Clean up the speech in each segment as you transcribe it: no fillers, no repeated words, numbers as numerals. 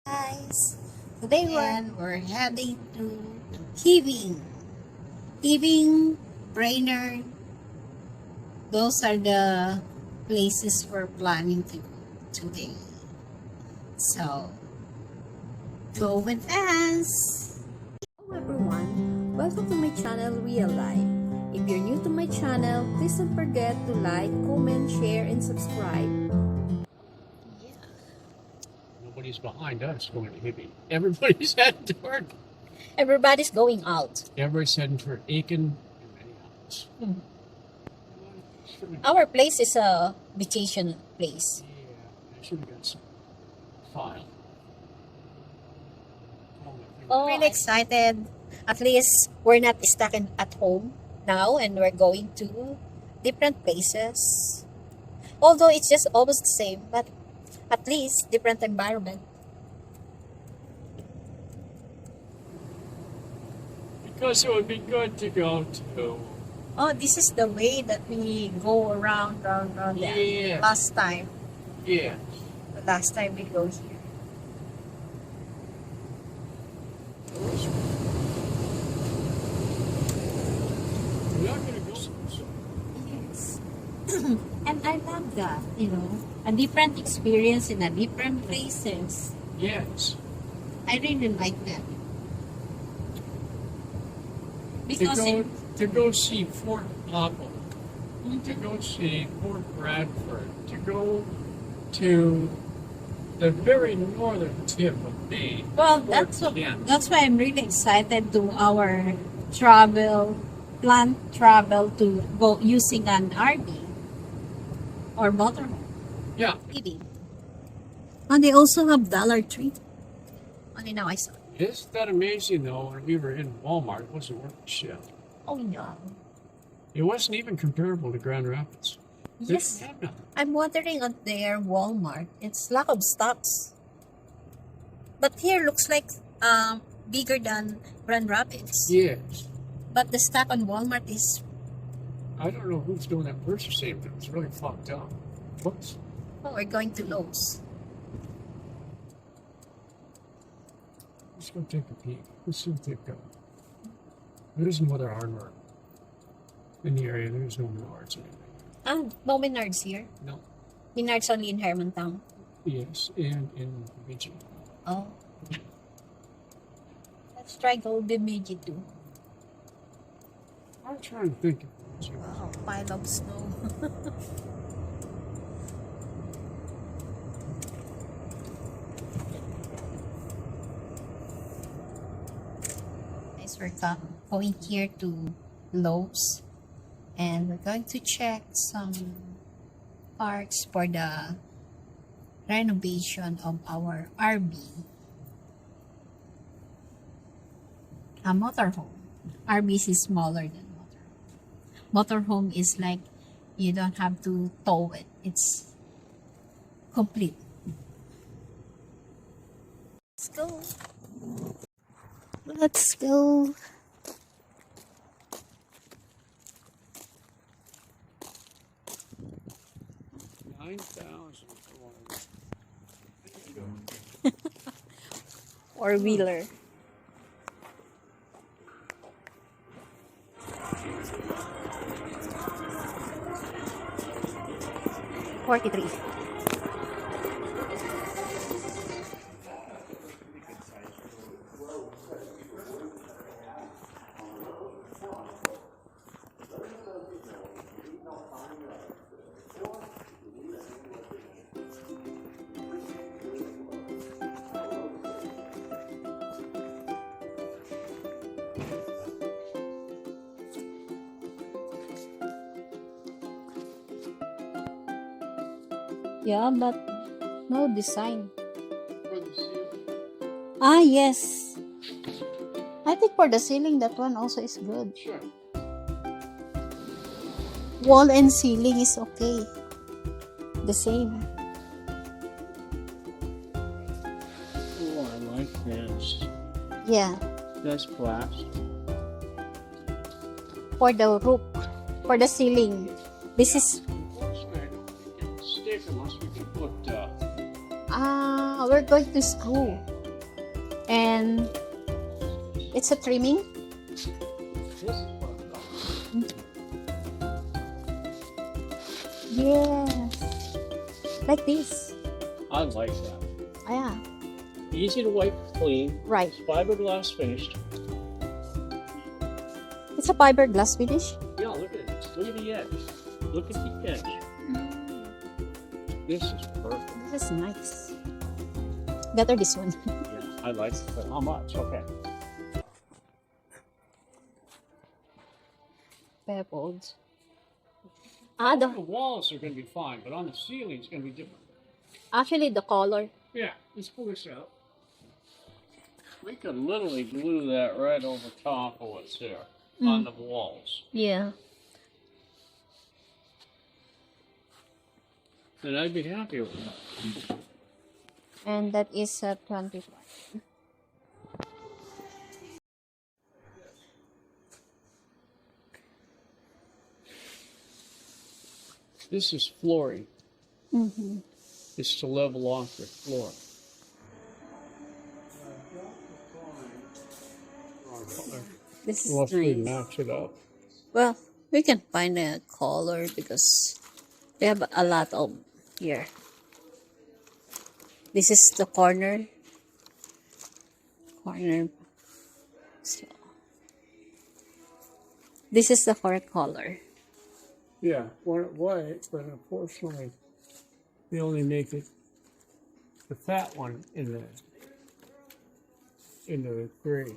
Guys, today we're heading to Giving, Brainerd. Those are the places we're planning to go today. So, go with us! Hello everyone, welcome to my channel Real Life. If you're new to my channel, please don't forget to like, comment, share, and subscribe. Nobody's behind us going to Hibbing. Everybody's heading toward. Everybody's going out. Everybody's heading toward Aiken and Minneapolis. Our place is a vacation place. Yeah, I should have got some file. Oh, really excited. At least we're not stuck at home now and we're going to different places. Although it's just almost the same, but at least different environment. Because it would be good to go to. Oh, this is the way that we go around there. Yeah. Last time. Yeah. The last time we go here. We're not going to go. Yes. And I love that, a different experience in a different places. Yes. I really like that. Because To go see Fort Apple, to go see Fort Bradford, to go to the very northern tip of Maine. well, Fort that's Kent. that's why I'm really excited to our travel to go using an RV or motorhome. Yeah. Maybe. And they also have Dollar Tree. Only now I saw it. Isn't that amazing though? When we were in Walmart, it wasn't worth the shit. Oh no. It wasn't even comparable to Grand Rapids. They Yes. didn't have nothing. I'm wondering on their Walmart. It's lack of stocks. But here looks like bigger than Grand Rapids. Yes. But the stock on Walmart is I don't know who's doing that purchasing, but it was really fucked up. Whoops. we're going to Lowe's. Let's go take a peek. Let's see what they've got. There isn't other hardware in the area. There's no Menards or anything. No Menards here. No. Menards only in Hermantown. Yes, and in Bemidji. Oh. Let's try Gold Bemidji too. I'm trying to think of what you Wow, pile of snow. Guys, we're going here to Lowe's and we're going to check some parts for the renovation of our RV. A motorhome. RVs is smaller than motorhome. Motorhome is like you don't have to tow it. It's complete. Let's go. Let's go. $9,000. Four-wheeler. $43. Yeah, but no design. Ah, yes. I think for the ceiling, that one also is good. Sure. Wall and ceiling is okay. The same. Oh, I like this. Yeah. That's glass. For the roof. For the ceiling. This is Stick unless we can put we're going to screw. And it's a trimming. This is what I'm talking Yes. Like this. about. I like that. Yeah. Easy to wipe clean. Right. Fiberglass finished. It's a fiberglass finish. Yeah, look at it. Look at the edge. Look at the edge. This is perfect. This is nice. Better this one. Yeah, I like it. But how much? Okay. Pebbled. The walls are going to be fine, but on the ceiling it's going to be different. Actually, the color. Yeah, let's pull this out. We could literally glue that right over top of what's there on the walls. Yeah. And I'd be happy with that. And that is 25. This is flooring. Mm-hmm. It's to level off the floor. This is We'll nice. match it up. Well, we can find a color because we have a lot of here. This is the corner. So, this is the correct color. Yeah, want it white, but unfortunately, they only make it the fat one in the gray.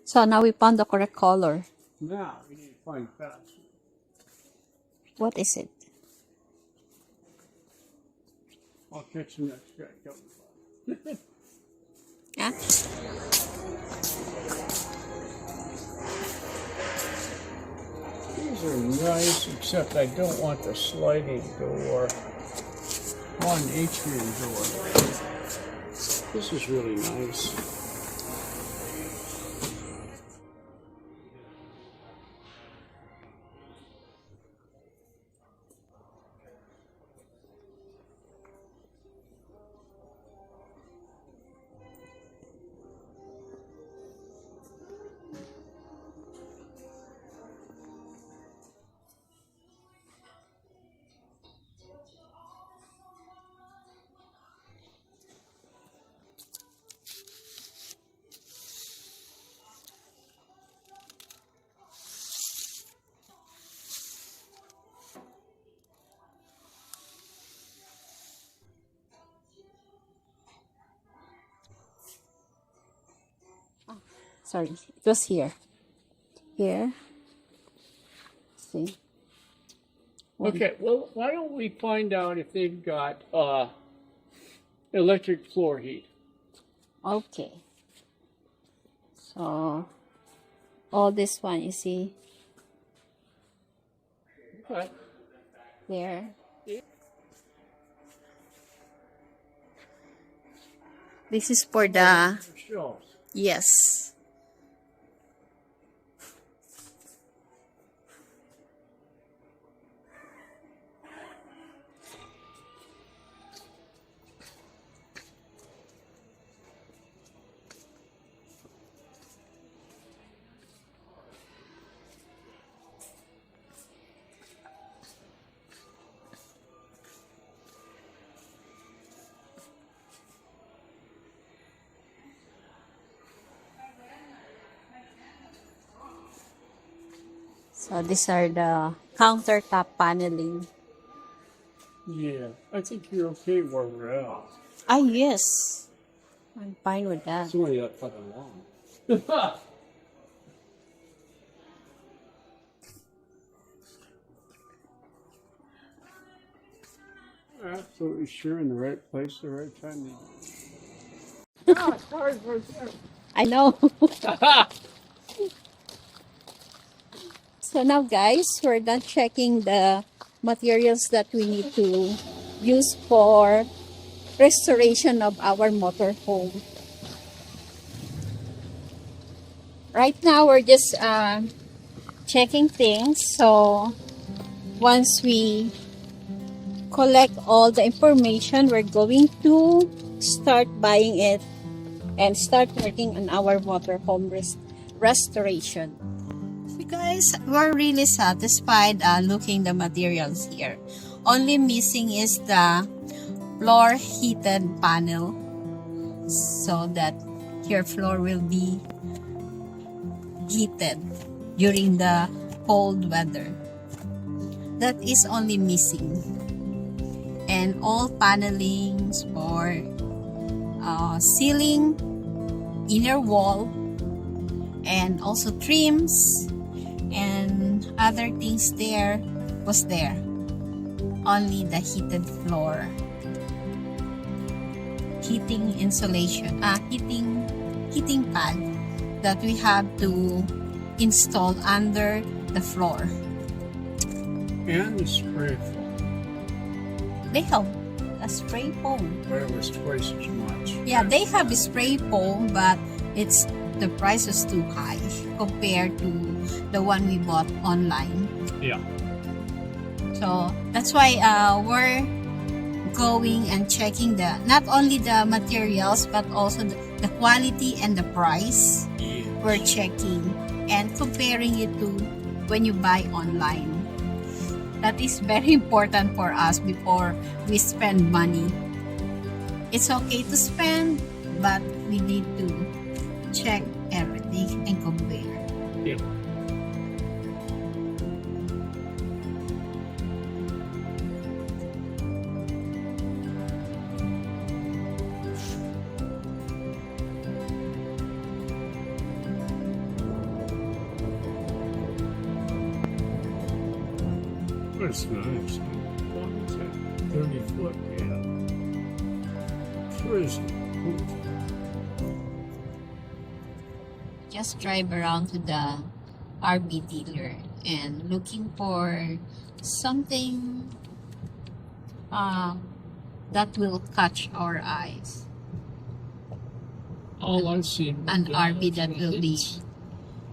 So now we found the correct color. Now we need to find fat. What is it? I'll catch you next guy. Yeah. These are nice, except I don't want the sliding door. One atrium door. This is really nice. Sorry, it was here. Here. See. Okay, well, why don't we find out if they've got electric floor heat? Okay. So, all this one, you see, Okay. there. This is for the, Shelves. yes. So these are the countertop paneling. Yeah, I think you're okay where we're at. Ah, yes. I'm fine with that. It's only that fucking long. Absolutely sure in the right place, the right time. Oh, it's hard right there. I know. So now guys, we're done checking the materials that we need to used for restoration of our motorhome. Right now, we're just checking things. So, once we collect all the information, we're going to start buying it and start working on our motorhome restoration. You guys, we're really satisfied looking the materials here. Only missing is the floor heated panel so that your floor will be heated during the cold weather. That is only missing. And all panelings for ceiling, inner wall, and also trims and other things there was there. Only the heated floor, heating insulation, heating pad that we have to install under the floor. And the spray foam. They have a spray foam. But it was twice as much. Yeah, they have a spray foam, but the price is too high compared to the one we bought online. Yeah. So that's why we're going and checking not only the materials but also the quality and the price. Yes. We're checking and comparing it to when you buy online. That is very important for us before we spend money. It's okay to spend, but we need to check everything and compare. Yeah. That's nice. What is that? 30 foot, yeah. Prison. Just drive around to the RV dealer and looking for something that will catch our eyes. All I've seen. An RV that will be.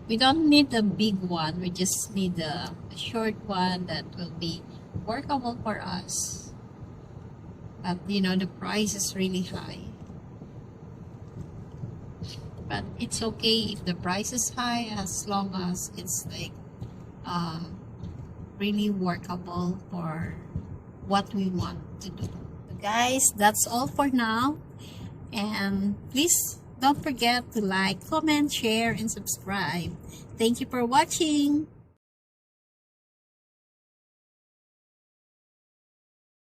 We don't need a big one. We just need a short one that will be workable for us. But you know, the price is really high. But it's okay if the price is high as long as it's like really workable for what we want to do. Guys, that's all for now. And please don't forget to like, comment, share, and subscribe. Thank you for watching.